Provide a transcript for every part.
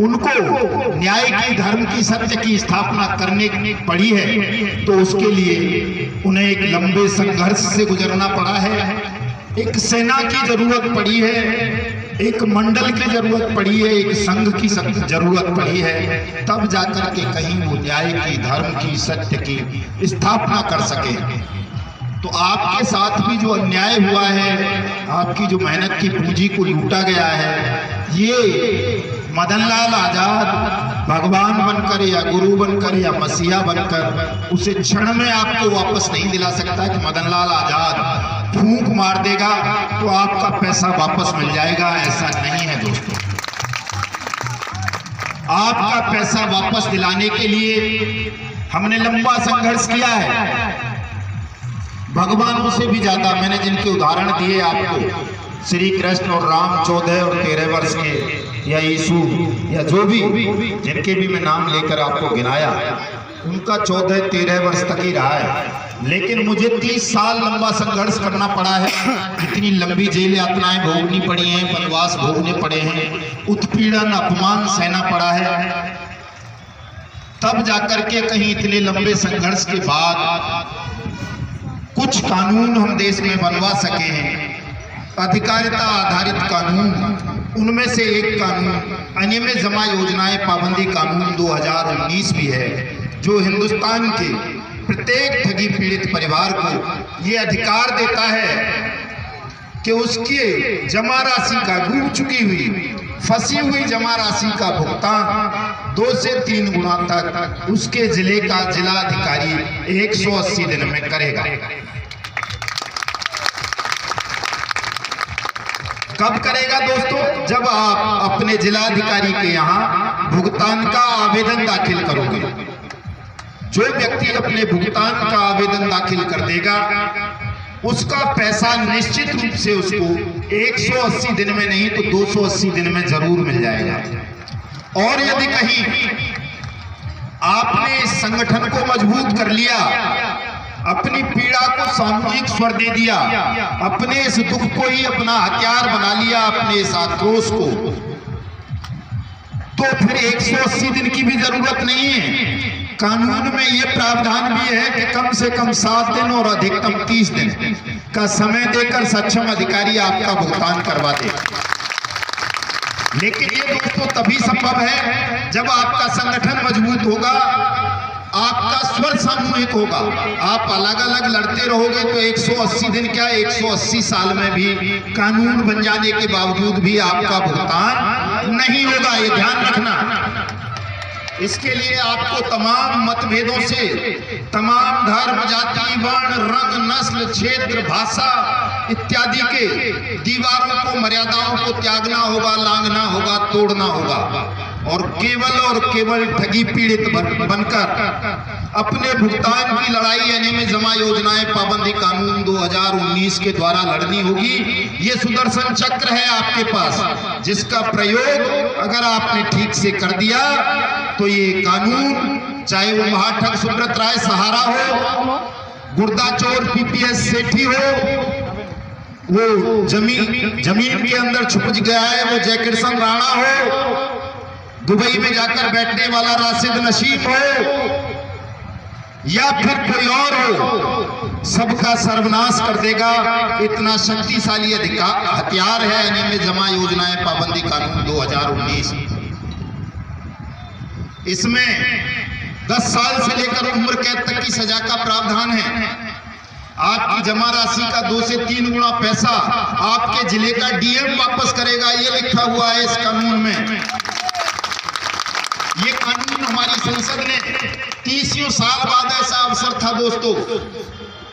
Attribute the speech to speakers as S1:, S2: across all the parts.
S1: उनको न्याय की, धर्म की, सत्य की स्थापना करने पड़ी है, तो उसके लिए उन्हें एक लंबे संघर्ष से गुजरना पड़ा है। एक सेना की जरूरत पड़ी है, एक मंडल की जरूरत पड़ी है, एक संघ की जरूरत पड़ी है, तब जाकर के कहीं वो न्याय की, धर्म की, सत्य की स्थापना कर सके। तो आपके साथ भी जो अन्याय हुआ है, आपकी जो मेहनत की पूंजी को लूटा गया है, ये मदनलाल आजाद भगवान बनकर या गुरु बनकर या मसीहा बनकर उसे क्षण में आपको वापस नहीं दिला सकता कि मदनलाल आजाद फूंक मार देगा तो आपका पैसा वापस मिल जाएगा। ऐसा नहीं है दोस्तों। आपका पैसा वापस दिलाने के लिए हमने लंबा संघर्ष किया है। भगवानों से भी ज्यादा मैंने जिनके उदाहरण दिए आपको, श्री कृष्ण और राम 14 और 13 वर्ष के, या यीशु, या जो भी जिनके भी मैं नाम लेकर आपको गिनाया, उनका 14-13 वर्ष तक ही रहा है। लेकिन मुझे 30 साल लंबा संघर्ष करना पड़ा है। इतनी लंबी जेल यातनाएं भोगनी पड़ी हैं, वनवास भोगने पड़े हैं, उत्पीड़न, अपमान सहना पड़ा है, तब जाकर के कहीं इतने लंबे संघर्ष के बाद कुछ कानून हम देश में बनवा सके हैं, अधिकारिता आधारित कानून। उनमें से एक कानून अनियमित जमा योजनाएं पाबंदी कानून 2019 भी है, जो हिंदुस्तान के प्रत्येक ठगी पीड़ित परिवार को ये अधिकार देता है कि उसकी जमा राशि का, डूब चुकी हुई, फंसी हुई जमा राशि का भुगतान 2 से 3 गुना तक उसके जिले का जिलाधिकारी 180 दिन में करेगा। कब करेगा दोस्तों? जब आप अपने जिलाधिकारी के यहाँ भुगतान का आवेदन दाखिल करोगे। जो व्यक्ति अपने भुगतान का आवेदन दाखिल कर देगा, उसका पैसा निश्चित रूप से उसको 180 दिन में नहीं तो 280 दिन में जरूर मिल जाएगा। और यदि कहीं आपने इस संगठन को मजबूत कर लिया, अपनी पीड़ा को सामूहिक स्वर दे दिया, अपने इस दुख को ही अपना हथियार बना लिया, अपने इस आक्रोश को, तो फिर 180 दिन की भी जरूरत नहीं है। कानून में यह प्रावधान भी है कि कम से कम 7 दिन और अधिकतम 30 दिन का समय देकर सक्षम अधिकारी आपका भुगतान करवा दे। लेकिन ये दोस्तों तभी संभव है जब आपका संगठन मजबूत होगा, आपका स्वर सामूहिक होगा। आप अलग अलग लड़ते रहोगे तो 180 दिन क्या, 180 साल में भी कानून बन जाने के बावजूद भी आपका भुगतान नहीं होगा। ये ध्यान रखना। इसके लिए आपको तमाम मतभेदों से, तमाम धर्म, जाति, वर्ण, रंग, नस्ल, क्षेत्र, भाषा इत्यादि के दीवारों को, मर्यादाओं को त्यागना होगा, लांघना होगा, तोड़ना होगा, और केवल ठगी पीड़ित बनकर अपने भुगतान की लड़ाई अनियमित जमा योजनाएं पाबंदी कानून 2019 के द्वारा लड़नी होगी। ये सुदर्शन चक्र है आपके पास, जिसका प्रयोग अगर आपने ठीक से कर दिया तो ये कानून, चाहे वो महाठग सुब्रत राय सहारा हो, गुर्दा चोर पीपीएस सेठी हो, वो जमीन के अंदर छुप गया है वो जय किशन राणा हो, दुबई में जाकर बैठने वाला राशिद नशीब हो, या फिर कोई और हो, सबका सर्वनाश कर देगा। इतना शक्तिशाली हथियार है अनियमित जमा योजनाएं पाबंदी कानून 2019। इसमें 10 साल से लेकर उम्र कैद तक की सजा का प्रावधान है। आपकी जमा राशि का 2 से 3 गुना पैसा आपके जिले का डीएम वापस करेगा, ये लिखा हुआ है इस कानून में। ये कानून हमारी संसद ने 30 साल बाद ऐसा अवसर था दोस्तों,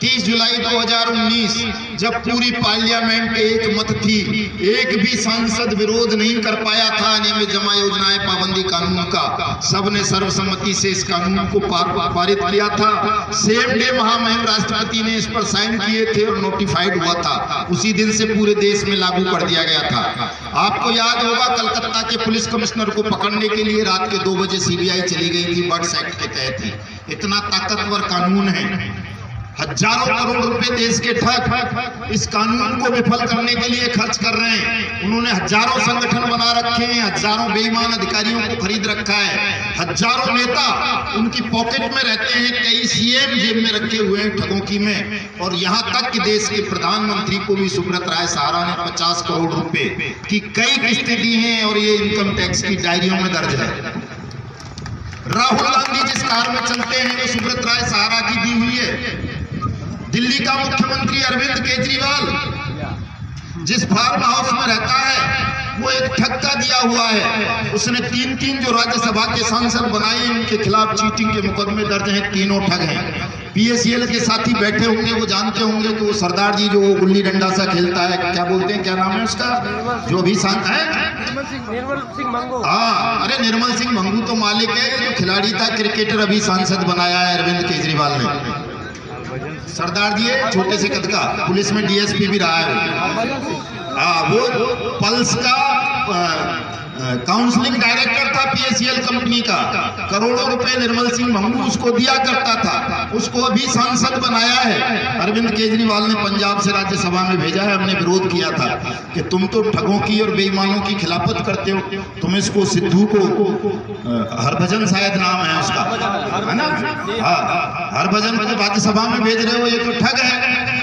S1: 30 जुलाई 2019, जब पूरी पार्लियामेंट एक मत थी, एक भी सांसद विरोध नहीं कर पाया था अनियमित जमा योजनाएं पाबंदी कानून का। सबने सर्वसम्मति से इस कानून को पारित किया था। सेम डे महामहिम राष्ट्रपति ने इस पर साइन किए थे और नोटिफाइड हुआ था। उसी दिन से पूरे देश में लागू कर दिया गया था। आपको याद होगा कलकत्ता के पुलिस कमिश्नर को पकड़ने के लिए रात के 2 बजे सीबीआई चली गई थी, बर्ड्स एक्ट के तहत ही। इतना ताकतवर कानून है। हजारों करोड़ रुपए देश के ठग इस कानून को विफल करने के लिए खर्च कर रहे हैं। उन्होंने हजारों संगठन बना रखे हैं, हजारों बेईमान अधिकारियों को खरीद रखा है, हजारों नेता उनकी पॉकेट में रहते हैं, कई सीएम जेब में रखे हुए हैं ठगों की में। और यहाँ तक कि देश के प्रधानमंत्री को भी सुब्रत राय सहारा ने 50 करोड़ रुपए की कई किस्तें दी हैं और ये इनकम टैक्स की डायरियों में दर्ज है। राहुल गांधी जिस कार में चलते हैं वो सुब्रत राय सहारा की दी हुई है। दिल्ली का मुख्यमंत्री अरविंद केजरीवाल जिस फार्म हाउस में रहता है वो एक ठग का दिया हुआ है। उसने तीन जो राज्यसभा के सांसद बनाए उनके खिलाफ चीटिंग के मुकदमे दर्ज हैं, तीनों ठग हैं। पीएसएल के साथी बैठे होंगे, वो जानते होंगे कि वो सरदार जी जो गुल्ली डंडा सा खेलता है, क्या बोलते हैं, क्या नाम है उसका, जो अभी शांत है,
S2: निर्मल सिंह मंगू।
S1: हाँ, अरे निर्मल सिंह मंगू तो मालिक है, जो खिलाड़ी था क्रिकेटर अभी सांसद बनाया है अरविंद केजरीवाल ने। सरदार जी है, छोटे से कद का, पुलिस में डीएसपी भी रहा है। वो पल्स का काउंसलिंग डायरेक्टर था पीएसएल कंपनी का। करोड़ों रुपए निर्मल सिंह मंगू उसको दिया करता था, उसको अभी सांसद बनाया है। अरविंद केजरीवाल ने पंजाब से राज्यसभा में भेजा है। हमने विरोध किया था कि तुम तो ठगों की और बेईमानों की खिलाफत करते हो, तुम इसको सिद्धू को, हरभजन शायद नाम है उसका, है ना, हाँ, हरभजन को राज्यसभा में भेज रहे हो, ये तो ठग है।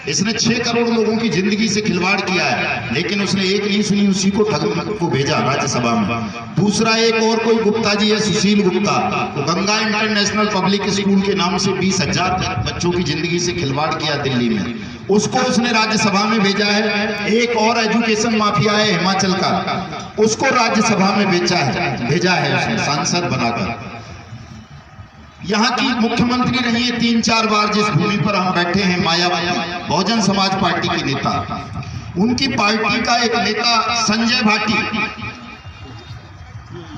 S1: इसने 6 करोड़ लोगों की जिंदगी से खिलवाड़ किया है, लेकिन उसने एक नहीं सुनी, उसी को ठग को भेजा राज्यसभा में। दूसरा एक और कोई गुप्ता जी है, सुशील गुप्ता, तो गंगा इंटरनेशनल पब्लिक स्कूल के नाम से 20,000 बच्चों की जिंदगी से खिलवाड़ किया दिल्ली में, उसको उसने राज्यसभा में भेजा है। एक और एजुकेशन माफिया है हिमाचल का, उसको राज्यसभा में भेजा है उसने सांसद बनाकर। यहाँ की मुख्यमंत्री रही है 3-4 बार, जिस भूमि पर हम बैठे हैं, मायावती, बहुजन समाज पार्टी की नेता। उनकी पार्टी का एक नेता संजय भाटी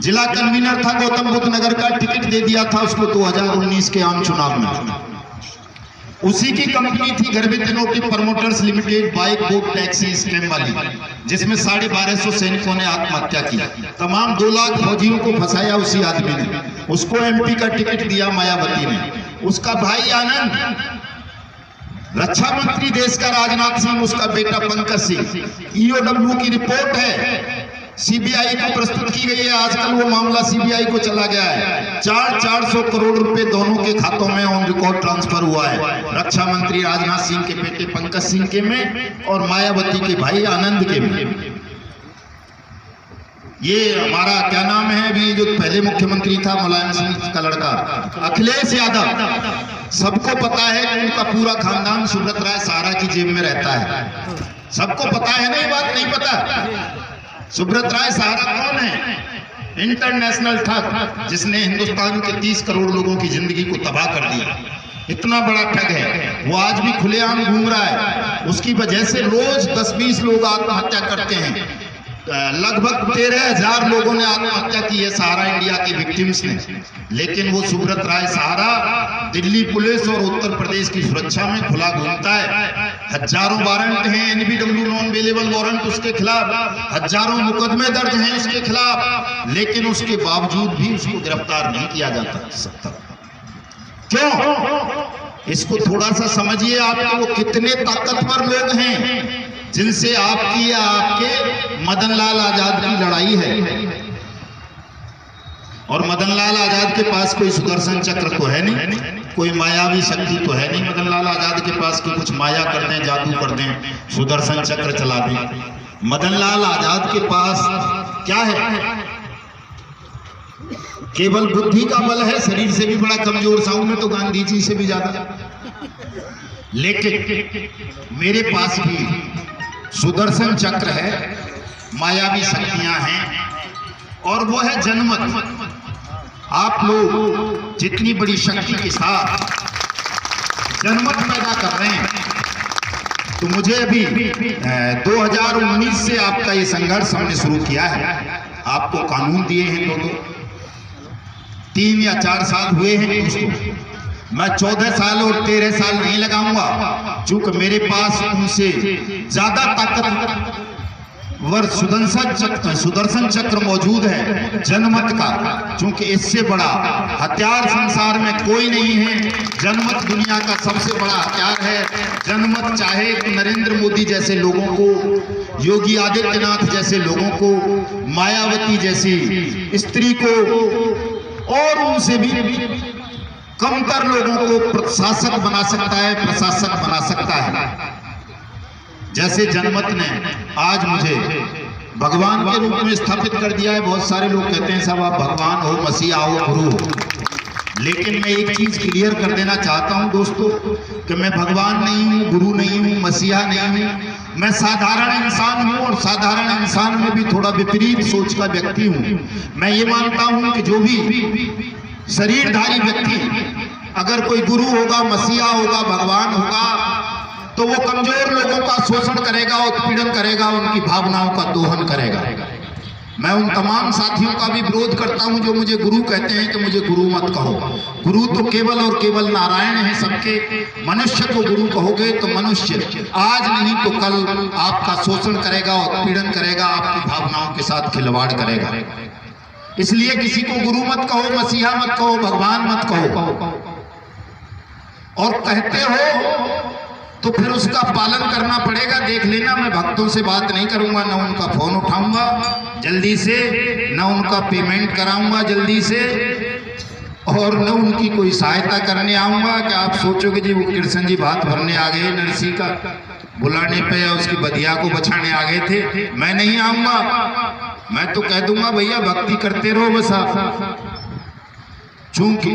S1: जिला कन्वीनर था गौतम बुद्ध नगर का, टिकट दे दिया था उसको 2019 के आम चुनाव में। उसी की कंपनी थी Garbhit innovative promoters limited, bike boat taxi scam वाली, जिसमें 1250 सैनिकों ने आत्महत्या की। तमाम 2 लाख फौजियों को फंसाया उसी आदमी ने। उसको एमपी का टिकट दिया मायावती ने। उसका भाई आनंद रक्षा मंत्री देश का, राजनाथ सिंह उसका बेटा पंकज सिंह। ईओडब्ल्यू की रिपोर्ट है, सीबीआई को प्रस्तुत की गई है। आजकल वो मामला सीबीआई को चला गया है। 400 करोड़ रुपए दोनों के खातों में ऑन रिकॉर्ड ट्रांसफर हुआ है, रक्षा मंत्री राजनाथ सिंह के बेटे पंकज सिंह के में और मायावती के भाई आनंद के में। ये हमारा क्या नाम है, अभी जो पहले मुख्यमंत्री था मुलायम सिंह का लड़का अखिलेश यादव, सबको पता है कि उनका पूरा खानदान सुब्रत राय सहारा की जेब में रहता है। सबको पता है ना, ये बात नहीं पता? सुब्रत राय सहारा कौन है? इंटरनेशनल ठग, जिसने हिंदुस्तान के 30 करोड़ लोगों की जिंदगी को तबाह कर दिया। इतना बड़ा ठग है, वो आज भी खुलेआम घूम रहा है। उसकी वजह से रोज 10-20 लोग आत्महत्या करते हैं। लगभग 13,000 लोगों ने आत्महत्या की है सहारा इंडिया के विक्टिम्स ने। लेकिन वो सुब्रत राय सहारा दिल्ली पुलिस और उत्तर प्रदेश की सुरक्षा में खुला घूमता है। हजारों वारंट हैं, एनबीडब्ल्यू नॉन अवेलेबल वारंट उसके खिलाफ, हजारों मुकदमे दर्ज हैं उसके खिलाफ, लेकिन उसके बावजूद भी उसको गिरफ्तार नहीं किया जाता सकता। क्यों? इसको थोड़ा सा समझिए आप, वो कितने ताकतवर लोग हैं जिनसे आपकी या आपके मदन लाल आजाद की लड़ाई है। और मदन लाल आजाद के पास कोई सुदर्शन चक्र तो है नहीं, कोई मायावी शक्ति तो है नहीं मदन लाल आजाद के पास कि कुछ माया कर दें, जादू कर दें, सुदर्शन चक्र चला दें। मदन लाल आजाद के पास क्या है? केवल बुद्धि का बल है। शरीर से भी बड़ा कमजोर सा हूं मैं तो, गांधी जी से भी ज्यादा। लेकिन मेरे पास भी सुदर्शन चक्र है, मायावी शक्तियां हैं, और वो है जनमत। आप लोग जितनी बड़ी शक्ति के साथ जनमत पैदा कर रहे हैं, तो मुझे अभी 2019 से आपका ये संघर्ष हमने शुरू किया है। आपको कानून दिए हैं, तो 3 या 4 साल हुए हैं उसको। मैं 14 साल और 13 साल नहीं लगाऊंगा, चूंकि मेरे पास उनसे ज्यादा ताकत वर सुदर्शन चक्र मौजूद है जनमत का, क्योंकि इससे बड़ा हथियार संसार में कोई नहीं है। जनमत दुनिया का सबसे बड़ा हथियार है। जनमत चाहे तो नरेंद्र मोदी जैसे लोगों को, योगी आदित्यनाथ जैसे लोगों को, मायावती जैसी स्त्री को और उनसे भी कमतर लोगों को प्रशासक बना सकता है, प्रशासक बना सकता है। जैसे जनमत ने आज मुझे भगवान के रूप में स्थापित कर दिया है। बहुत सारे लोग कहते हैं साहब आप भगवान हो, मसीहा हो, गुरु हो, लेकिन मैं एक चीज क्लियर कर देना चाहता हूं दोस्तों कि मैं भगवान नहीं हूं, गुरु नहीं हूं, मसीहा नहीं हूं। मैं साधारण इंसान हूं और साधारण इंसान में भी थोड़ा विपरीत सोच का व्यक्ति हूं। मैं ये मानता हूं कि जो भी शरीरधारी व्यक्ति, अगर कोई गुरु होगा, मसीहा होगा, भगवान होगा, तो वो कमजोर लोगों का शोषण करेगा, उत्पीड़न करेगा, उनकी भावनाओं का दोहन करेगा। मैं उन तमाम साथियों का भी विरोध करता हूं जो मुझे गुरु कहते हैं कि मुझे गुरु मत कहो। गुरु तो केवल और केवल नारायण है सबके। मनुष्य को गुरु कहोगे तो मनुष्य आज नहीं तो कल आपका शोषण करेगा, उत्पीड़न करेगा, आपकी भावनाओं के साथ खिलवाड़ करेगा। इसलिए किसी को गुरु मत कहो, मसीहा मत कहो, भगवान मत कहो। और कहते हो तो फिर उसका पालन करना पड़ेगा। देख लेना, मैं भक्तों से बात नहीं करूंगा, न उनका फोन उठाऊंगा जल्दी से, न उनका पेमेंट कराऊंगा जल्दी से, और न उनकी कोई सहायता करने आऊंगा कि आप सोचोगे जी वो कृष्ण जी भात भरने आ गए नरसी का बुलाने पे, या उसकी बधिया को बचाने आ गए थे। मैं नहीं आऊंगा। मैं तो कह दूंगा भैया भक्ति करते रहो बस आप। चूंकि